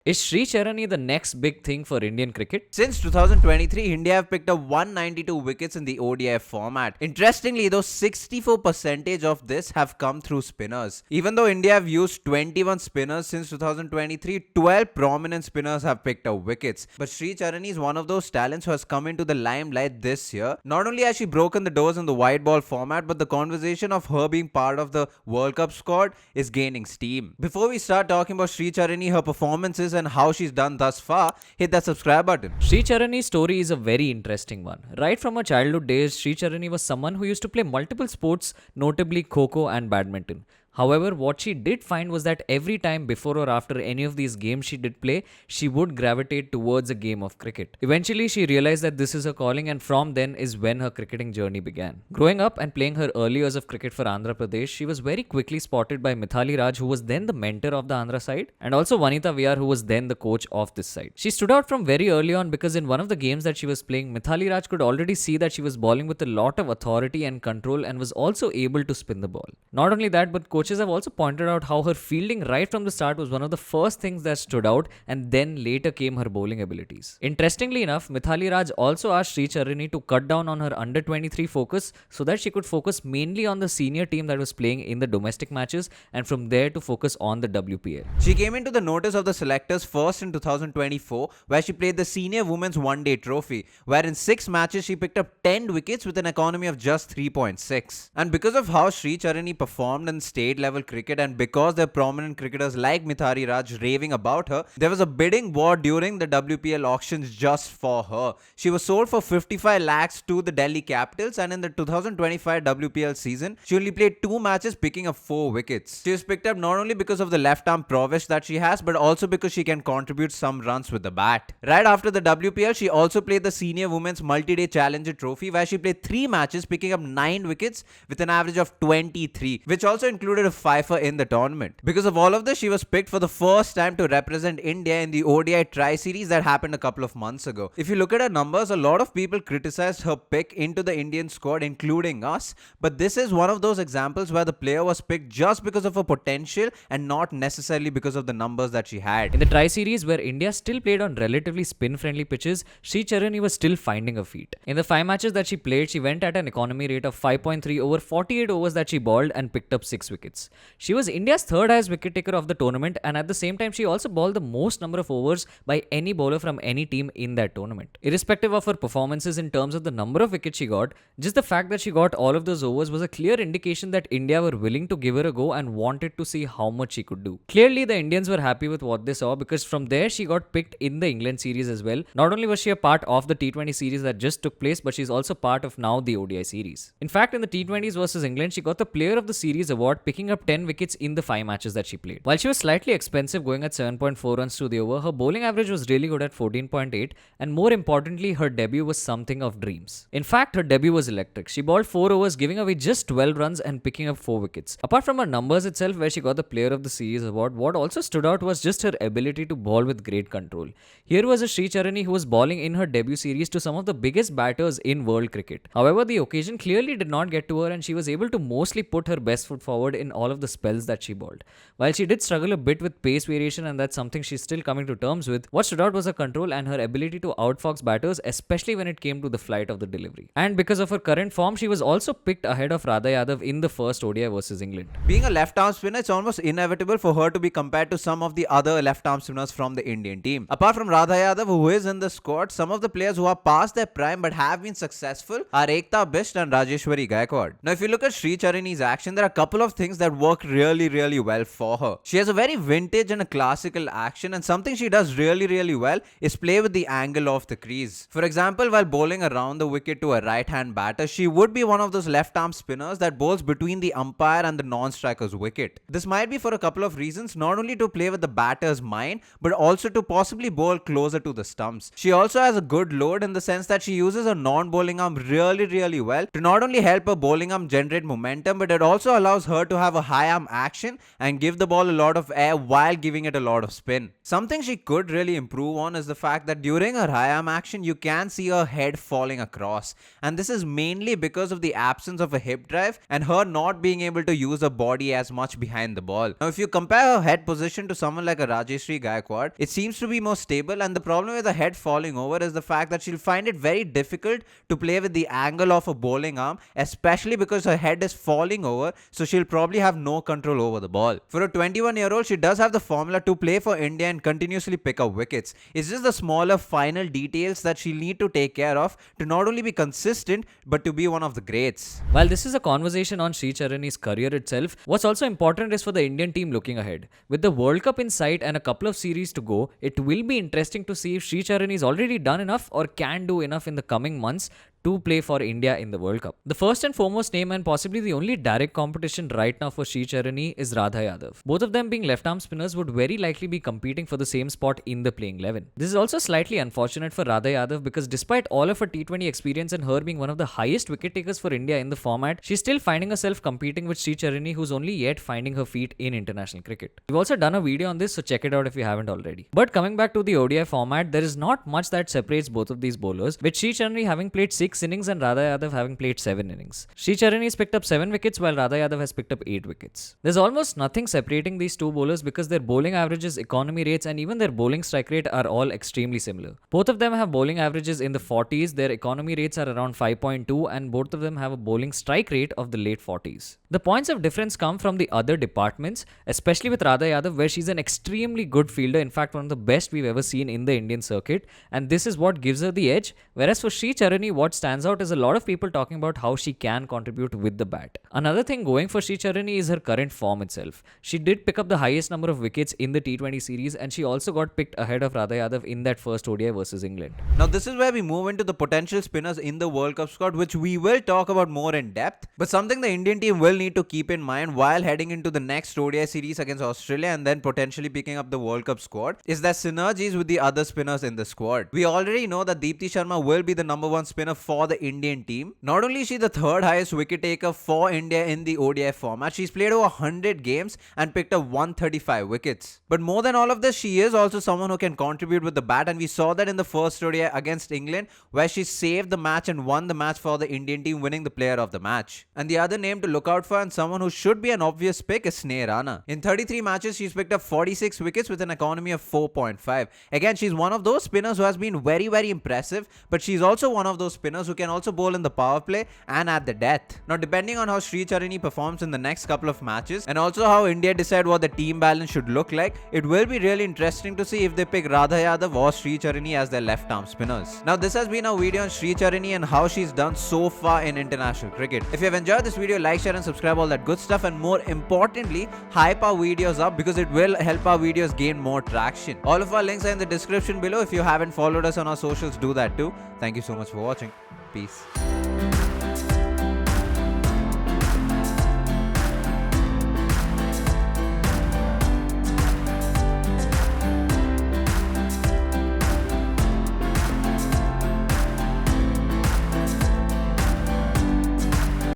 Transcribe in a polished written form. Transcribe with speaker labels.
Speaker 1: Is Shree Charani the next big thing for Indian cricket?
Speaker 2: Since 2023, India have picked up 192 wickets in the ODI format. Interestingly, though, 64% of this have come through spinners. Even though India have used 21 spinners since 2023, 12 prominent spinners have picked up wickets. But Shree Charani is one of those talents who has come into the limelight this year. Not only has she broken the doors in the white ball format, but the conversation of her being part of the World Cup squad is gaining steam. Before we start talking about Shree Charani, her performances, and how she's done thus far, hit that subscribe button.
Speaker 1: Shree Charani's story is a very interesting one. Right from her childhood days, Shree Charani was someone who used to play multiple sports, notably Kho and badminton. However, what she did find was that every time before or after any of these games she did play, she would gravitate towards a game of cricket. Eventually, she realized that this is her calling, and from then is when her cricketing journey began. Growing up and playing her early years of cricket for Andhra Pradesh, she was very quickly spotted by Mithali Raj, who was then the mentor of the Andhra side, and also Vanita VR, who was then the coach of this side. She stood out from very early on because in one of the games that she was playing, Mithali Raj could already see that she was bowling with a lot of authority and control and was also able to spin the ball. Not only that, but coaches have also pointed out how her fielding right from the start was one of the first things that stood out, and then later came her bowling abilities. Interestingly enough, Mithali Raj also asked Shree Charani to cut down on her under 23 focus so that she could focus mainly on the senior team that was playing in the domestic matches, and from there to focus on the WPL.
Speaker 2: She came into the notice of the selectors first in 2024, where she played the Senior Women's One Day Trophy, where in 6 matches she picked up 10 wickets with an economy of just 3.6. And because of how Shree Charani performed in state level cricket, and because there are prominent cricketers like Mithali Raj raving about her, there was a bidding war during the WPL auctions just for her. She was sold for 55 lakhs to the Delhi Capitals, and in the 2025 WPL season, she only played 2 matches picking up 4 wickets. She was picked up not only because of the left arm prowess that she has, but also because she can contribute some runs with the bat. Right after the WPL, she also played the Senior Women's Multi-Day Challenger Trophy, where she played 3 matches picking up 9 wickets with an average of 23, which also included a fifer in the tournament. Because of all of this, she was picked for the first time to represent India in the ODI Tri-Series that happened a couple of months ago. If you look at her numbers, a lot of people criticized her pick into the Indian squad, including us, but this is one of those examples where the player was picked just because of her potential and not necessarily because of the numbers that she had.
Speaker 1: In the Tri-Series, where India still played on relatively spin-friendly pitches, Shree Charani was still finding her feet. In the 5 matches that she played, she went at an economy rate of 5.3 over 48 overs that she bowled and picked up 6 wickets. She was India's third highest wicket taker of the tournament, and at the same time she also bowled the most number of overs by any bowler from any team in that tournament. Irrespective of her performances in terms of the number of wickets she got, just the fact that she got all of those overs was a clear indication that India were willing to give her a go and wanted to see how much she could do. Clearly the Indians were happy with what they saw, because from there she got picked in the England series as well. Not only was she a part of the T20 series that just took place, but she's also part of now the ODI series. In fact, in the T20s versus England, she got the Player of the Series award, picking up 10 wickets in the 5 matches that she played. While she was slightly expensive, going at 7.4 runs to the over, her bowling average was really good at 14.8, and more importantly, her debut was something of dreams. In fact, her debut was electric. She bowled 4 overs, giving away just 12 runs and picking up 4 wickets. Apart from her numbers itself, where she got the Player of the Series award, what also stood out was just her ability to bowl with great control. Here was a Shree Charani who was bowling in her debut series to some of the biggest batters in world cricket. However, the occasion clearly did not get to her, and she was able to mostly put her best foot forward in all of the spells that she bowled. While she did struggle a bit with pace variation, and that's something she's still coming to terms with, what stood out was her control and her ability to outfox batters, especially when it came to the flight of the delivery. And because of her current form, she was also picked ahead of Radha Yadav in the first ODI versus England.
Speaker 2: Being a left-arm spinner, it's almost inevitable for her to be compared to some of the other left-arm spinners from the Indian team. Apart from Radha Yadav, who is in the squad, some of the players who are past their prime but have been successful are Ekta Bisht and Rajeshwari Gaikwad. Now, if you look at Shree Charani's action, there are a couple of things that work really well for her. She has a very vintage and a classical action, and something she does really well is play with the angle of the crease. For example, while bowling around the wicket to a right-hand batter, she would be one of those left-arm spinners that bowls between the umpire and the non-striker's wicket. This might be for a couple of reasons, not only to play with the batter's mind, but also to possibly bowl closer to the stumps. She also has a good load in the sense that she uses her non-bowling arm really well to not only help her bowling arm generate momentum, but it also allows her to have have a high arm action and give the ball a lot of air while giving it a lot of spin. Something she could really improve on is the fact that during her high arm action, you can see her head falling across. And this is mainly because of the absence of a hip drive and her not being able to use her body as much behind the ball. Now, if you compare her head position to someone like a Rajeshri Gaikwad, it seems to be more stable, and the problem with the head falling over is the fact that she'll find it very difficult to play with the angle of a bowling arm, especially because her head is falling over, so she'll probably have no control over the ball. For a 21-year-old, she does have the formula to play for India and continuously pick up wickets. It's just the smaller final details that she'll need to take care of to not only be consistent but to be one of the greats.
Speaker 1: While this is a conversation on Shree Charani's career itself, what's also important is for the Indian team looking ahead. With the World Cup in sight and a couple of series to go, it will be interesting to see if Shree Charani is already done enough or can do enough in the coming months to play for India in the World Cup. The first and foremost name and possibly the only direct competition right now for Shree Charani is Radha Yadav. Both of them being left-arm spinners would very likely be competing for the same spot in the playing 11. This is also slightly unfortunate for Radha Yadav because despite all of her T20 experience and her being one of the highest wicket takers for India in the format, she's still finding herself competing with Shree Charani, who's only yet finding her feet in international cricket. We've also done a video on this, so check it out if you haven't already. But coming back to the ODI format, there is not much that separates both of these bowlers, with Shree Charani having played 6 innings and Radha Yadav having played 7 innings. Shree Charani has picked up 7 wickets while Radha Yadav has picked up 8 wickets. There's almost nothing separating these two bowlers because their bowling averages, economy rates and even their bowling strike rate are all extremely similar. Both of them have bowling averages in the 40s, their economy rates are around 5.2 and both of them have a bowling strike rate of the late 40s. The points of difference come from the other departments, especially with Radha Yadav where she's an extremely good fielder, in fact one of the best we've ever seen in the Indian circuit, and this is what gives her the edge, whereas for Shree Charani what stands out is a lot of people talking about how she can contribute with the bat. Another thing going for Shree Charani is her current form itself. She did pick up the highest number of wickets in the T20 series and she also got picked ahead of Radha Yadav in that first ODI versus England.
Speaker 2: Now this is where we move into the potential spinners in the World Cup squad, which we will talk about more in depth, but something the Indian team will need to keep in mind while heading into the next ODI series against Australia and then potentially picking up the World Cup squad is their synergies with the other spinners in the squad. We already know that Deepti Sharma will be the number 1 spinner for the Indian team. Not only is she the 3rd highest wicket taker for India in the ODI format, she's played over 100 games and picked up 135 wickets. But more than all of this, she is also someone who can contribute with the bat, and we saw that in the first ODI against England where she saved the match and won the match for the Indian team, winning the player of the match. And the other name to look out for and someone who should be an obvious pick is Shree Charani. In 33 matches, she's picked up 46 wickets with an economy of 4.5. Again, she's one of those spinners who has been very, very impressive, but she's also one of those spinners who can also bowl in the power play and at the death. Now, depending on how Shree Charani performs in the next couple of matches and also how India decide what the team balance should look like, it will be really interesting to see if they pick Radha Yadav or Shree Charani as their left-arm spinners. Now, this has been our video on Shree Charani and how she's done so far in international cricket. If you have enjoyed this video, like, share and subscribe, all that good stuff, and more importantly, hype our videos up because it will help our videos gain more traction. All of our links are in the description below. If you haven't followed us on our socials, do that too. Thank you so much for watching. Peace.